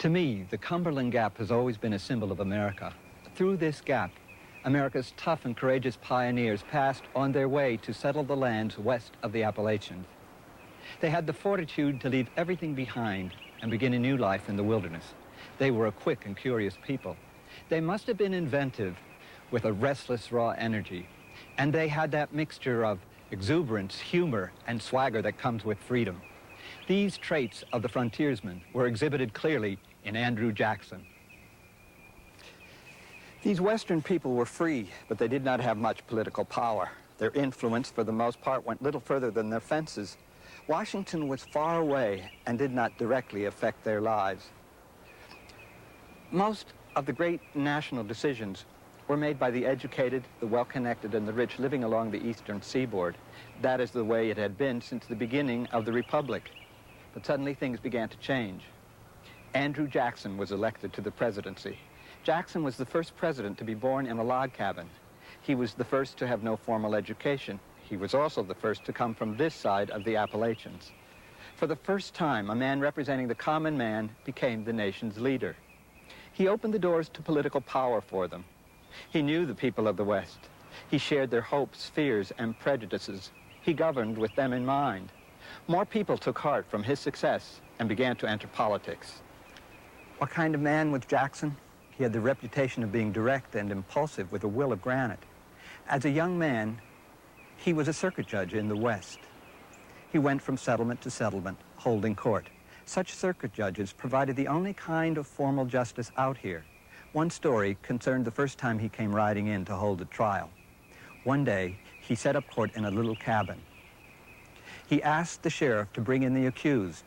To me, the Cumberland Gap has always been a symbol of America. Through this gap, America's tough and courageous pioneers passed on their way to settle the lands west of the Appalachians. They had the fortitude to leave everything behind and begin a new life in the wilderness. They were a quick and curious people. They must have been inventive with a restless, raw energy. And they had that mixture of exuberance, humor, and swagger that comes with freedom. These traits of the frontiersmen were exhibited clearly in Andrew Jackson. These Western people were free, but they did not have much political power. Their influence, for the most part, went little further than their fences. Washington was far away and did not directly affect their lives. Most of the great national decisions were made by the educated, the well-connected, and the rich living along the eastern seaboard. That is the way it had been since the beginning of the Republic. But suddenly things began to change. Andrew Jackson was elected to the presidency. Jackson was the first president to be born in a log cabin. He was the first to have no formal education. He was also the first to come from this side of the Appalachians. For the first time, a man representing the common man became the nation's leader. He opened the doors to political power for them. He knew the people of the West. He shared their hopes, fears, and prejudices. He governed with them in mind. More people took heart from his success and began to enter politics. What kind of man was Jackson? He had the reputation of being direct and impulsive with a will of granite. As a young man, he was a circuit judge in the West. He went from settlement to settlement, holding court. Such circuit judges provided the only kind of formal justice out here. One story concerned the first time he came riding in to hold a trial. One day, he set up court in a little cabin. He asked the sheriff to bring in the accused,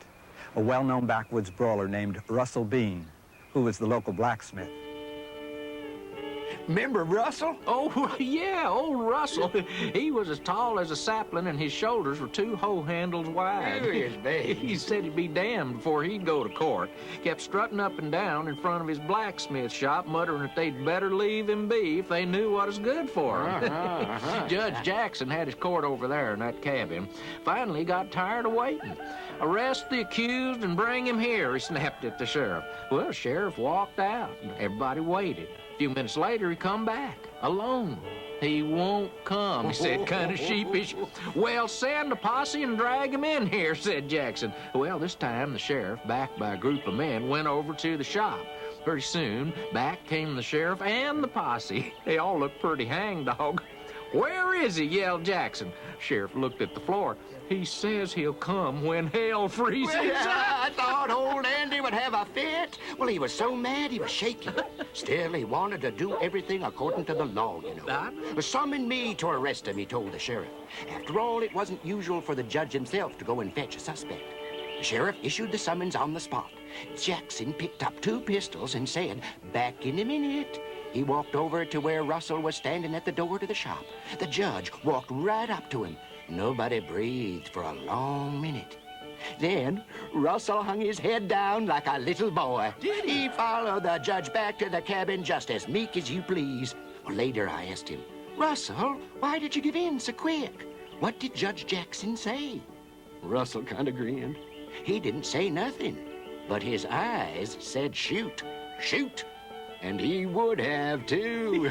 a well-known backwoods brawler named Russell Bean, who was the local blacksmith. Remember Russell? Oh, yeah, old Russell. He was as tall as a sapling, and his shoulders were 2 hoe handles wide. He said he'd be damned before he'd go to court. Kept strutting up and down in front of his blacksmith shop, muttering that they'd better leave him be if they knew what was good for him. Judge Jackson had his court over there in that cabin. Finally got tired of waiting. Arrest the accused and bring him here, he snapped at the sheriff. Well, the sheriff walked out, and everybody waited. A few minutes later, he come back, alone. He won't come, he said, kind of sheepish. Well, send a posse and drag him in here, said Jackson. Well, this time, the sheriff, backed by a group of men, went over to the shop. Pretty soon, back came the sheriff and the posse. They all looked pretty hangdog. Where is he? Yelled Jackson. Sheriff looked at the floor. He says he'll come when hell freezes. Well, I thought old Andy would have a fit. Well, he was so mad he was shaking. Still, he wanted to do everything according to the law, you know. Summon me to arrest him, he told the sheriff. After all, it wasn't usual for the judge himself to go and fetch a suspect. The sheriff issued the summons on the spot. Jackson picked up 2 pistols and said, "Back in a minute." He walked over to where Russell was standing at the door to the shop. The judge walked right up to him. Nobody breathed for a long minute. Then Russell hung his head down like a little boy. He followed the judge back to the cabin just as meek as you please. Well, later I asked him, "Russell, why did you give in so quick? What did Judge Jackson say?" Russell kind of grinned. He didn't say nothing, but his eyes said shoot, shoot. And he would have, too.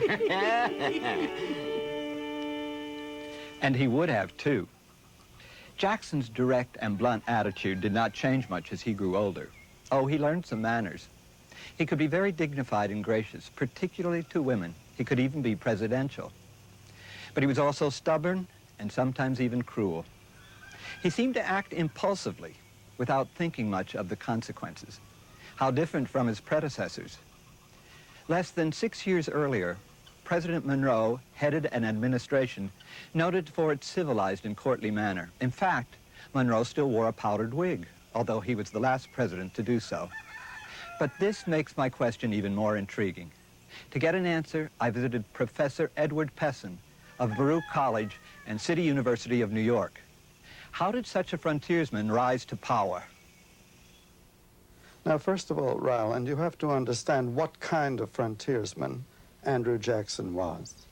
And he would have, too. Jackson's direct and blunt attitude did not change much as he grew older. Oh, he learned some manners. He could be very dignified and gracious, particularly to women. He could even be presidential. But he was also stubborn and sometimes even cruel. He seemed to act impulsively without thinking much of the consequences. How different from his predecessors. Less than 6 years earlier, President Monroe headed an administration noted for its civilized and courtly manner. In fact, Monroe still wore a powdered wig, although he was the last president to do so. But this makes my question even more intriguing. To get an answer, I visited Professor Edward Pessen of Baruch College and City University of New York. How did such a frontiersman rise to power? Now, first of all, Ryland, you have to understand what kind of frontiersman Andrew Jackson was.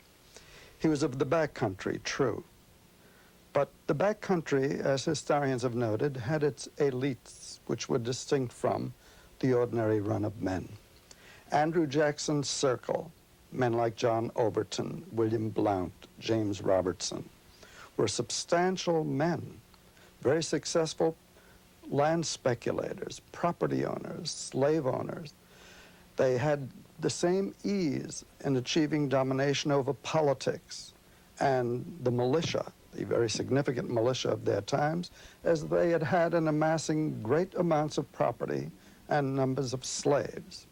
He was of the backcountry, true. But the backcountry, as historians have noted, had its elites, which were distinct from the ordinary run of men. Andrew Jackson's circle, men like John Overton, William Blount, James Robertson, were substantial men, very successful land speculators, property owners, slave owners. They had the same ease in achieving domination over politics and the militia, the very significant militia of their times, as they had had in amassing great amounts of property and numbers of slaves.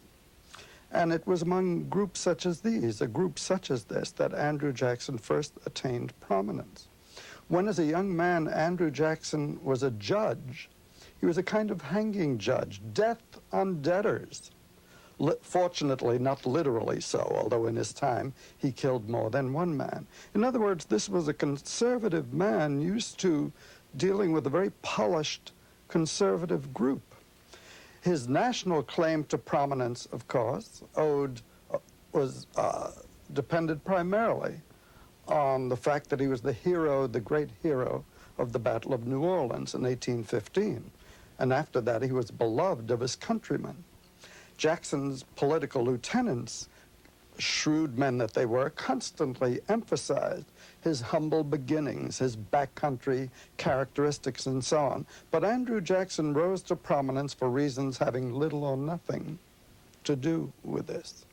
And it was among groups such as these, a group such as this, that Andrew Jackson first attained prominence. When, as a young man, Andrew Jackson was a judge, he was a kind of hanging judge, death on debtors. Fortunately, not literally so, although in his time he killed more than one man. In other words, this was a conservative man used to dealing with a very polished conservative group. His national claim to prominence, of course, depended primarily on the fact that he was the hero, the great hero of the Battle of New Orleans in 1815. And after that, he was beloved of his countrymen. Jackson's political lieutenants, shrewd men that they were, constantly emphasized his humble beginnings, his backcountry characteristics, and so on. But Andrew Jackson rose to prominence for reasons having little or nothing to do with this.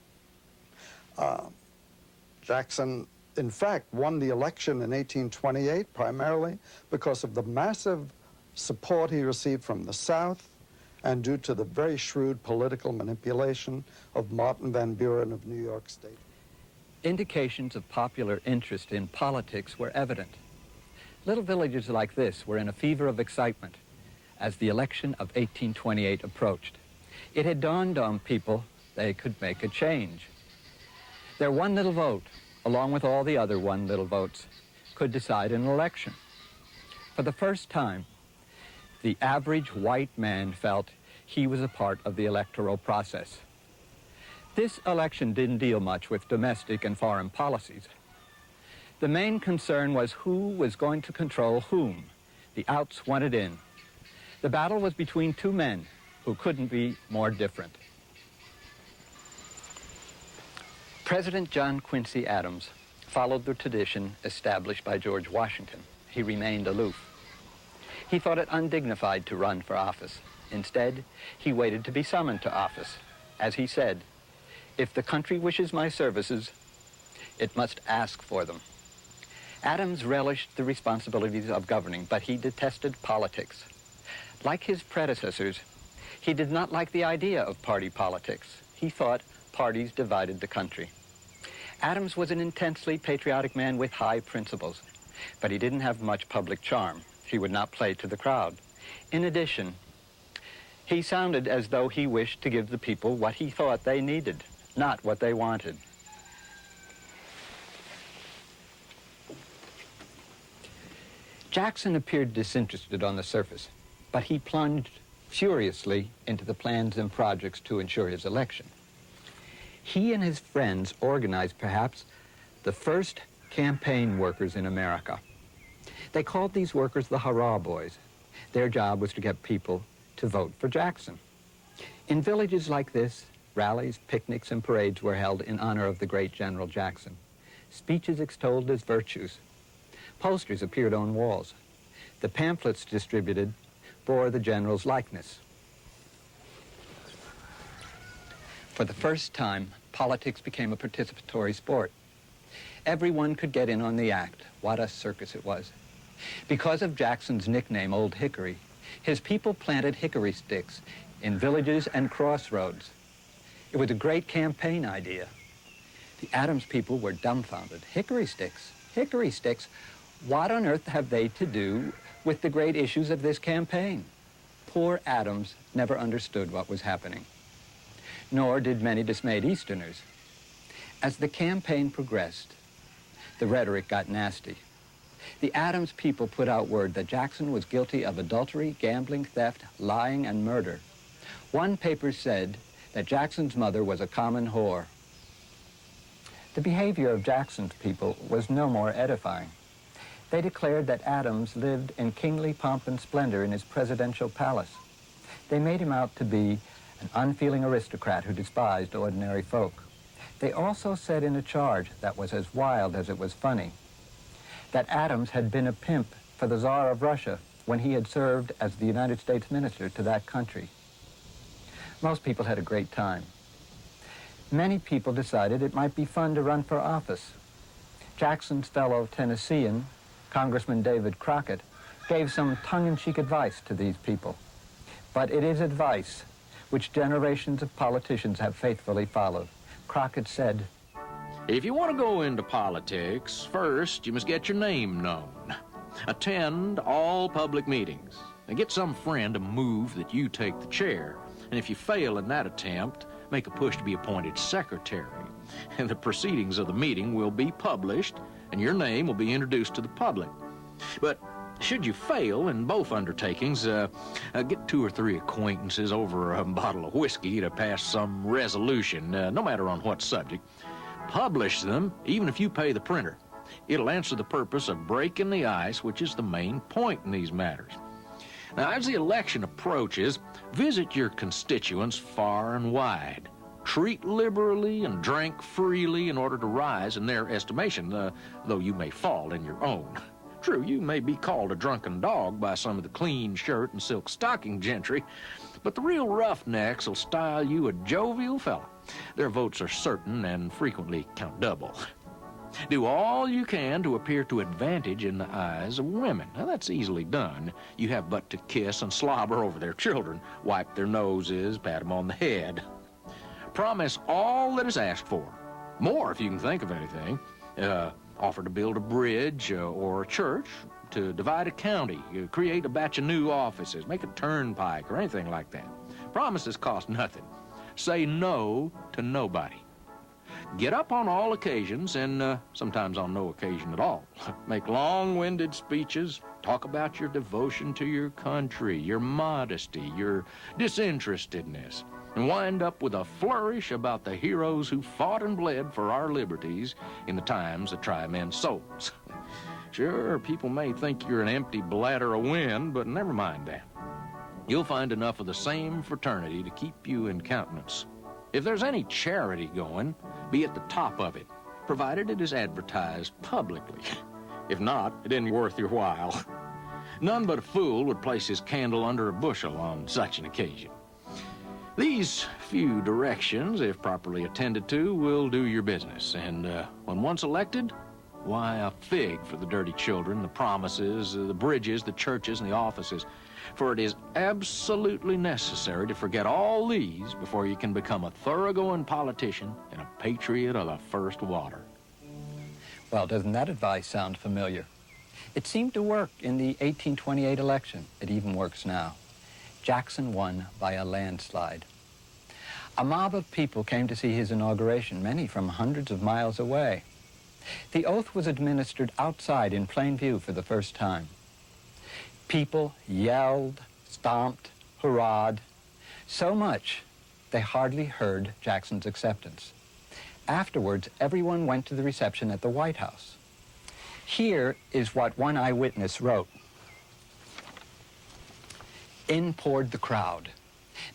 Jackson, in fact, won the election in 1828 primarily because of the massive support he received from the South and due to the very shrewd political manipulation of Martin Van Buren of New York State. Indications of popular interest in politics were evident. Little villages like this were in a fever of excitement as the election of 1828 approached. It had dawned on people they could make a change. Their one little vote, along with all the other one little votes, could decide an election. For the first time, the average white man felt he was a part of the electoral process. This election didn't deal much with domestic and foreign policies. The main concern was who was going to control whom. The outs wanted in. The battle was between two men who couldn't be more different. President John Quincy Adams followed the tradition established by George Washington. He remained aloof. He thought it undignified to run for office. Instead, he waited to be summoned to office. As he said, "If the country wishes my services, it must ask for them." Adams relished the responsibilities of governing, but he detested politics. Like his predecessors, he did not like the idea of party politics. He thought parties divided the country. Adams was an intensely patriotic man with high principles, but he didn't have much public charm. He would not play to the crowd. In addition, he sounded as though he wished to give the people what he thought they needed, not what they wanted. Jackson appeared disinterested on the surface, but he plunged furiously into the plans and projects to ensure his election. He and his friends organized perhaps the first campaign workers in America. They called these workers the Hurrah Boys. Their job was to get people to vote for Jackson. In villages like this, rallies, picnics, and parades were held in honor of the great General Jackson. Speeches extolled his virtues. Posters appeared on walls. The pamphlets distributed bore the general's likeness. For the first time, politics became a participatory sport. Everyone could get in on the act. What a circus it was. Because of Jackson's nickname, Old Hickory, his people planted hickory sticks in villages and crossroads. It was a great campaign idea. The Adams people were dumbfounded. Hickory sticks? Hickory sticks? What on earth have they to do with the great issues of this campaign? Poor Adams never understood what was happening, nor did many dismayed Easterners. As the campaign progressed, the rhetoric got nasty. The Adams people put out word that Jackson was guilty of adultery, gambling, theft, lying, and murder. One paper said that Jackson's mother was a common whore. The behavior of Jackson's people was no more edifying. They declared that Adams lived in kingly pomp and splendor in his presidential palace. They made him out to be an unfeeling aristocrat who despised ordinary folk. They also said in a charge that was as wild as it was funny that Adams had been a pimp for the Tsar of Russia when he had served as the United States minister to that country. Most people had a great time. Many people decided it might be fun to run for office. Jackson's fellow Tennessean, Congressman David Crockett, gave some tongue-in-cheek advice to these people. But it is advice which generations of politicians have faithfully followed. Crockett said, "If you want to go into politics, first you must get your name known. Attend all public meetings and get some friend to move that you take the chair. And if you fail in that attempt, make a push to be appointed secretary. And the proceedings of the meeting will be published and your name will be introduced to the public. But should you fail in both undertakings, get 2 or 3 acquaintances over a bottle of whiskey to pass some resolution, no matter on what subject. Publish them, even if you pay the printer. It'll answer the purpose of breaking the ice, which is the main point in these matters. Now, as the election approaches, visit your constituents far and wide. Treat liberally and drink freely in order to rise in their estimation, though you may fall in your own. True, you may be called a drunken dog by some of the clean shirt and silk stocking gentry, but the real roughnecks will style you a jovial fella. Their votes are certain and frequently count double. Do all you can to appear to advantage in the eyes of women. Now, that's easily done. You have but to kiss and slobber over their children, wipe their noses, pat them on the head. Promise all that is asked for. More if you can think of anything. Offer to build a bridge or a church, to divide a county, create a batch of new offices, make a turnpike, or anything like that. Promises cost nothing. Say no to nobody. Get up on all occasions and sometimes on no occasion at all. Make long-winded speeches, talk about your devotion to your country, your modesty, your disinterestedness, and wind up with a flourish about the heroes who fought and bled for our liberties in the times that try men's souls. Sure, people may think you're an empty bladder of wind, but never mind that. You'll find enough of the same fraternity to keep you in countenance. If there's any charity going, be at the top of it, provided it is advertised publicly. If not, it isn't worth your while. None but a fool would place his candle under a bushel on such an occasion. These few directions, if properly attended to, will do your business. And when once elected, why, a fig for the dirty children, the promises, the bridges, the churches, and the offices. For it is absolutely necessary to forget all these before you can become a thoroughgoing politician and a patriot of the first water. Well, doesn't that advice sound familiar? It seemed to work in the 1828 election. It even works now. Jackson won by a landslide. A mob of people came to see his inauguration, many from hundreds of miles away. The oath was administered outside in plain view for the first time. People yelled, stomped, hurrahed, so much they hardly heard Jackson's acceptance. Afterwards, everyone went to the reception at the White House. Here is what one eyewitness wrote. In poured the crowd.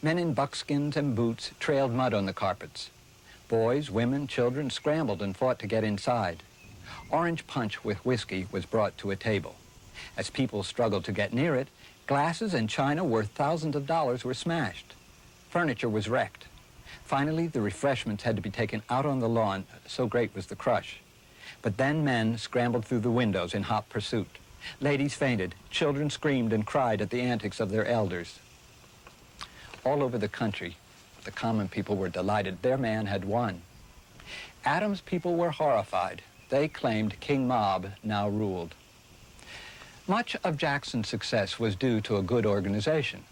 Men in buckskins and boots trailed mud on the carpets. Boys, women, children scrambled and fought to get inside. Orange punch with whiskey was brought to a table. As people struggled to get near it, glasses and china worth thousands of dollars were smashed. Furniture was wrecked. Finally, the refreshments had to be taken out on the lawn, so great was the crush. But then men scrambled through the windows in hot pursuit. Ladies fainted, children screamed and cried at the antics of their elders. All over the country, the common people were delighted. Their man had won. Adams' people were horrified. They claimed King Mob now ruled. Much of Jackson's success was due to a good organization.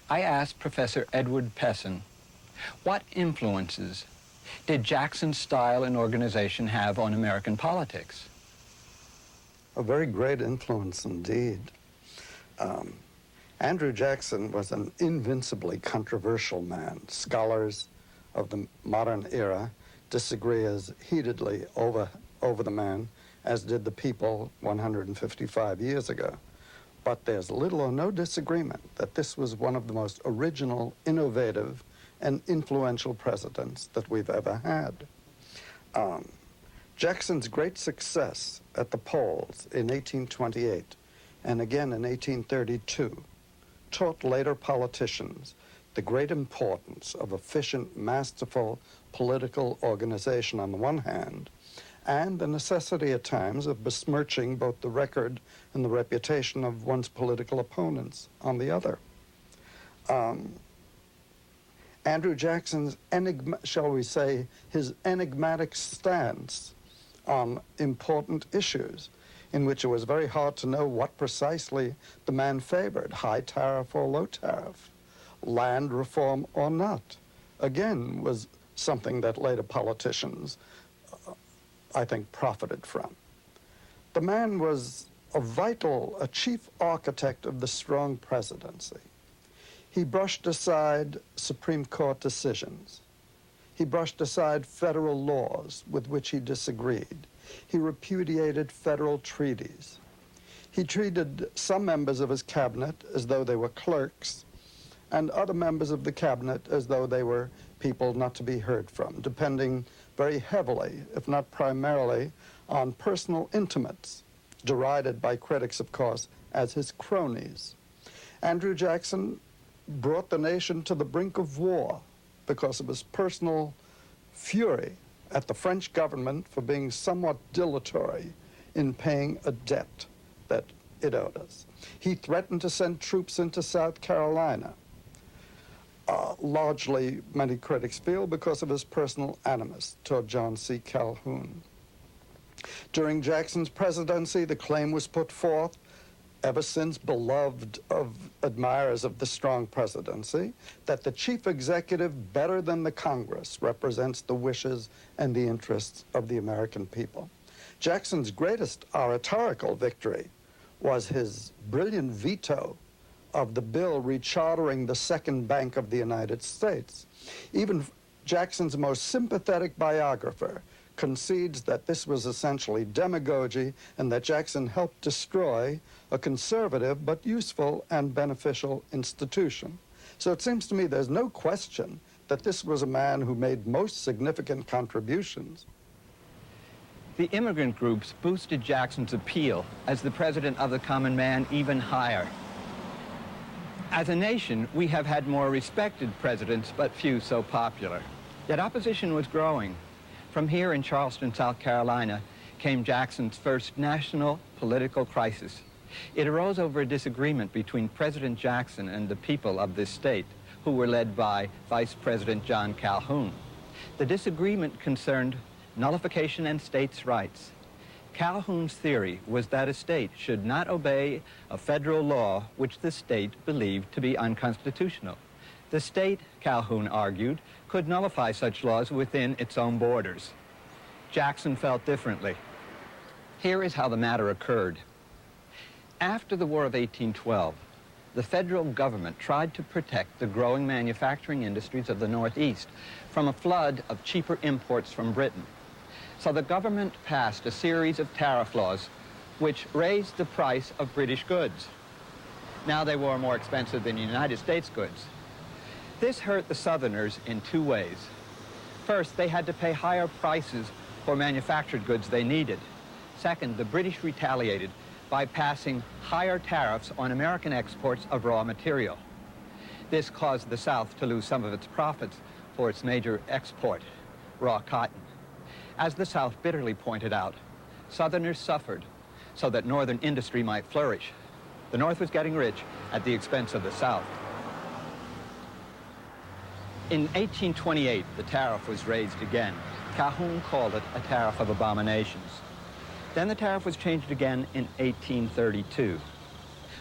I asked Professor Edward Pessen, what influences did Jackson's style and organization have on American politics? A very great influence indeed. Andrew Jackson was an invincibly controversial man. Scholars of the modern era disagree as heatedly over the man as did the people 155 years ago. But there's little or no disagreement that this was one of the most original, innovative, and influential presidents that we've ever had. Jackson's great success at the polls in 1828 and again in 1832 taught later politicians the great importance of efficient, masterful political organization on the one hand, and the necessity at times of besmirching both the record and the reputation of one's political opponents on the other. Andrew Jackson's, shall we say, his enigmatic stance on important issues in which it was very hard to know what precisely the man favored, high tariff or low tariff, land reform or not, again, was something that later politicians, I think, profited from. The man was a chief architect of the strong presidency. He brushed aside Supreme Court decisions. He brushed aside federal laws with which he disagreed. He repudiated federal treaties. He treated some members of his cabinet as though they were clerks, and other members of the cabinet as though they were people not to be heard from, depending very heavily, if not primarily, on personal intimates, derided by critics, of course, as his cronies. Andrew Jackson brought the nation to the brink of war because of his personal fury at the French government for being somewhat dilatory in paying a debt that it owed us. He threatened to send troops into South Carolina, largely, many critics feel, because of his personal animus toward John C. Calhoun. During Jackson's presidency, the claim was put forth, ever since beloved of admirers of the strong presidency, that the chief executive, better than the Congress, represents the wishes and the interests of the American people. Jackson's greatest oratorical victory was his brilliant veto of the bill rechartering the Second Bank of the United States. Even Jackson's most sympathetic biographer concedes that this was essentially demagogy and that Jackson helped destroy a conservative but useful and beneficial institution. So it seems to me there's no question that this was a man who made most significant contributions. The immigrant groups boosted Jackson's appeal as the president of the common man even higher. As a nation, we have had more respected presidents, but few so popular. Yet opposition was growing. From here in Charleston, South Carolina, came Jackson's first national political crisis. It arose over a disagreement between President Jackson and the people of this state, who were led by Vice President John Calhoun. The disagreement concerned nullification and states' rights. Calhoun's theory was that a state should not obey a federal law which the state believed to be unconstitutional. The state, Calhoun argued, could nullify such laws within its own borders. Jackson felt differently. Here is how the matter occurred. After the War of 1812, the federal government tried to protect the growing manufacturing industries of the Northeast from a flood of cheaper imports from Britain. So the government passed a series of tariff laws which raised the price of British goods. Now they were more expensive than United States goods. This hurt the Southerners in two ways. First, they had to pay higher prices for manufactured goods they needed. Second, the British retaliated by passing higher tariffs on American exports of raw material. This caused the South to lose some of its profits for its major export, raw cotton. As the South bitterly pointed out, Southerners suffered so that Northern industry might flourish. The North was getting rich at the expense of the South. In 1828, the tariff was raised again. Calhoun called it a tariff of abominations. Then the tariff was changed again in 1832.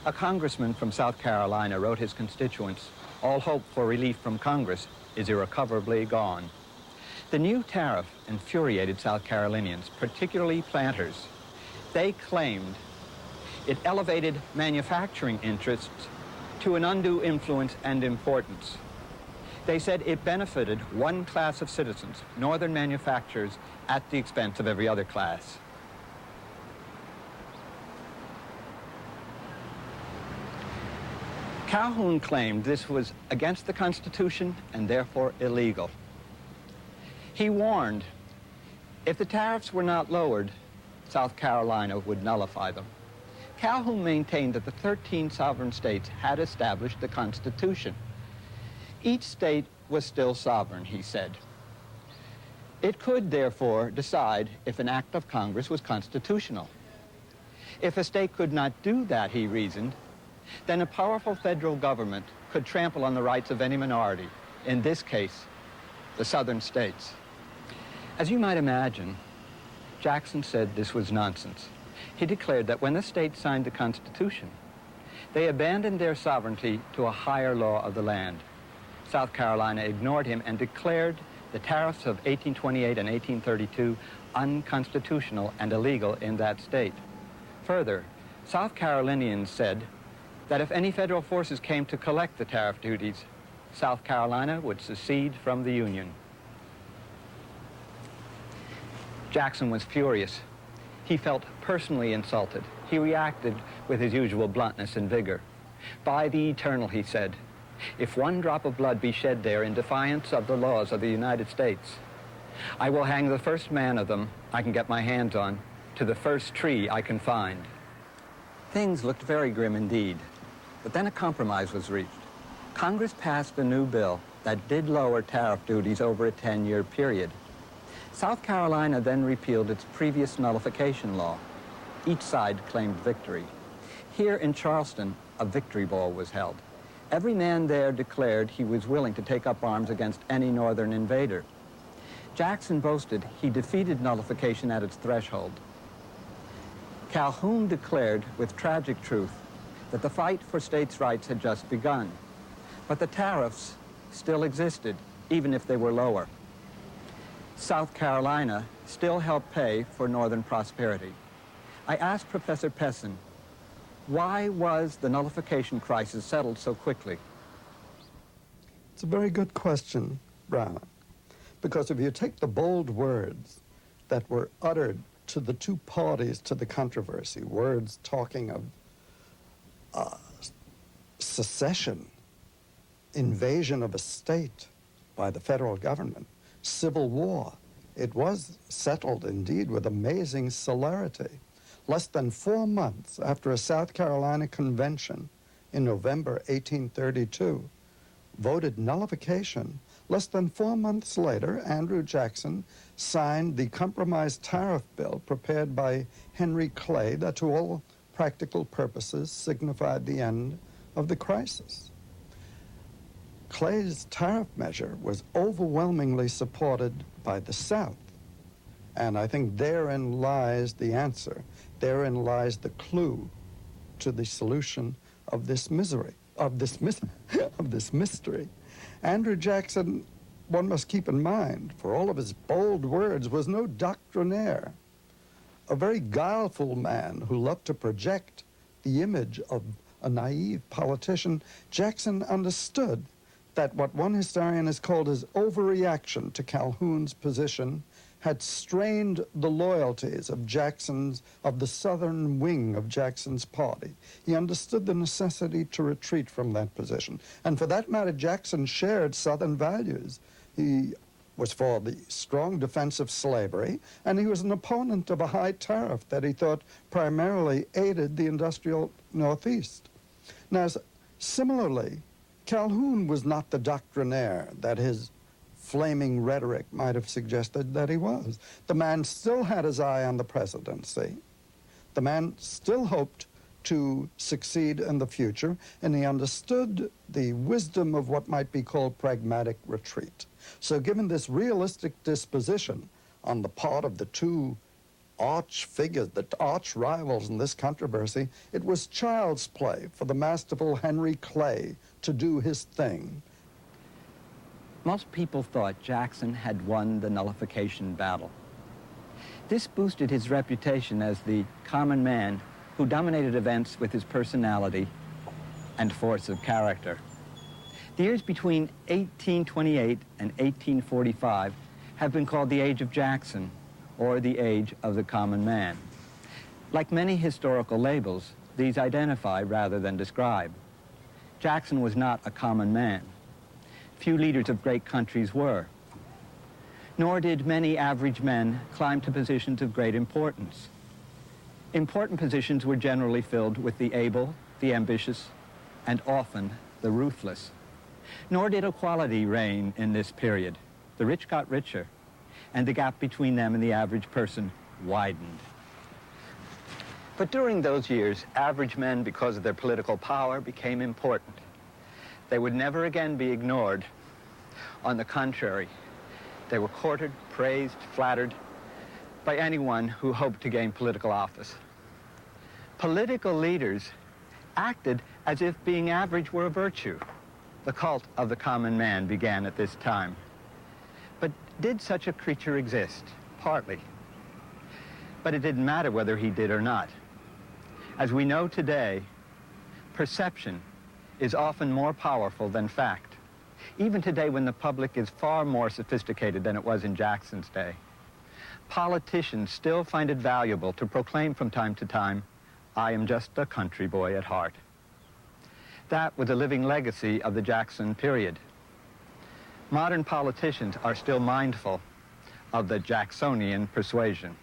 A congressman from South Carolina wrote his constituents, "All hope for relief from Congress is irrecoverably gone." The new tariff infuriated South Carolinians, particularly planters. They claimed it elevated manufacturing interests to an undue influence and importance. They said it benefited one class of citizens, northern manufacturers, at the expense of every other class. Calhoun claimed this was against the Constitution and therefore illegal. He warned, if the tariffs were not lowered, South Carolina would nullify them. Calhoun maintained that the 13 sovereign states had established the Constitution. Each state was still sovereign, he said. It could, therefore, decide if an act of Congress was constitutional. If a state could not do that, he reasoned, then a powerful federal government could trample on the rights of any minority, in this case, the southern states. As you might imagine, Jackson said this was nonsense. He declared that when the states signed the Constitution, they abandoned their sovereignty to a higher law of the land. South Carolina ignored him and declared the tariffs of 1828 and 1832 unconstitutional and illegal in that state. Further, South Carolinians said that if any federal forces came to collect the tariff duties, South Carolina would secede from the Union. Jackson was furious. He felt personally insulted. He reacted with his usual bluntness and vigor. By the eternal, he said, if one drop of blood be shed there in defiance of the laws of the United States, I will hang the first man of them I can get my hands on to the first tree I can find. Things looked very grim indeed, but then a compromise was reached. Congress passed a new bill that did lower tariff duties over a 10-year period. South Carolina then repealed its previous nullification law. Each side claimed victory. Here in Charleston, a victory ball was held. Every man there declared he was willing to take up arms against any northern invader. Jackson boasted he defeated nullification at its threshold. Calhoun declared with tragic truth that the fight for states' rights had just begun, but the tariffs still existed, even if they were lower. South Carolina still helped pay for northern prosperity. I asked Professor Pessen, why was the nullification crisis settled so quickly? It's a very good question, Ryland, because if you take the bold words that were uttered to the two parties to the controversy, words talking of secession, invasion of a state by the federal government, civil war, it was settled indeed with amazing celerity. Less than 4 months after a South Carolina convention in November 1832 voted nullification, less than 4 months later, Andrew Jackson signed the compromise tariff bill prepared by Henry Clay that to all practical purposes signified the end of the crisis. Clay's tariff measure was overwhelmingly supported by the South. And I think therein lies the answer. Therein lies the clue to the solution of this misery, of this mystery. Andrew Jackson, one must keep in mind, for all of his bold words, was no doctrinaire. A very guileful man who loved to project the image of a naive politician. Jackson understood that what one historian has called his overreaction to Calhoun's position had strained the loyalties of the southern wing of Jackson's party. He understood the necessity to retreat from that position. And for that matter, Jackson shared Southern values. He was for the strong defense of slavery, and he was an opponent of a high tariff that he thought primarily aided the industrial Northeast. Now, similarly, Calhoun was not the doctrinaire that his flaming rhetoric might have suggested that he was. The man still had his eye on the presidency. The man still hoped to succeed in the future, and he understood the wisdom of what might be called pragmatic retreat. So given this realistic disposition on the part of the two arch figures, the arch rivals in this controversy, it was child's play for the masterful Henry Clay to do his thing. Most people thought Jackson had won the nullification battle. This boosted his reputation as the common man who dominated events with his personality and force of character. The years between 1828 and 1845 have been called the Age of Jackson, or the Age of the Common Man. Like many historical labels, these identify rather than describe. Jackson was not a common man. Few leaders of great countries were. Nor did many average men climb to positions of great importance. Important positions were generally filled with the able, the ambitious, and often the ruthless. Nor did equality reign in this period. The rich got richer, and the gap between them and the average person widened. But during those years, average men, because of their political power, became important. They would never again be ignored. On the contrary, they were courted, praised, flattered by anyone who hoped to gain political office. Political leaders acted as if being average were a virtue. The cult of the common man began at this time. But did such a creature exist? Partly. But it didn't matter whether he did or not. As we know today, perception is often more powerful than fact. Even today, when the public is far more sophisticated than it was in Jackson's day, politicians still find it valuable to proclaim from time to time, "I am just a country boy at heart." That was a living legacy of the Jackson period. Modern politicians are still mindful of the Jacksonian persuasion.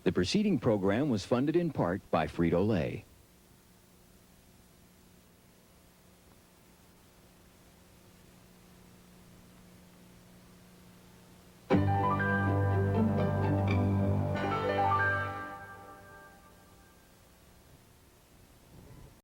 The preceding program was funded in part by Frito-Lay.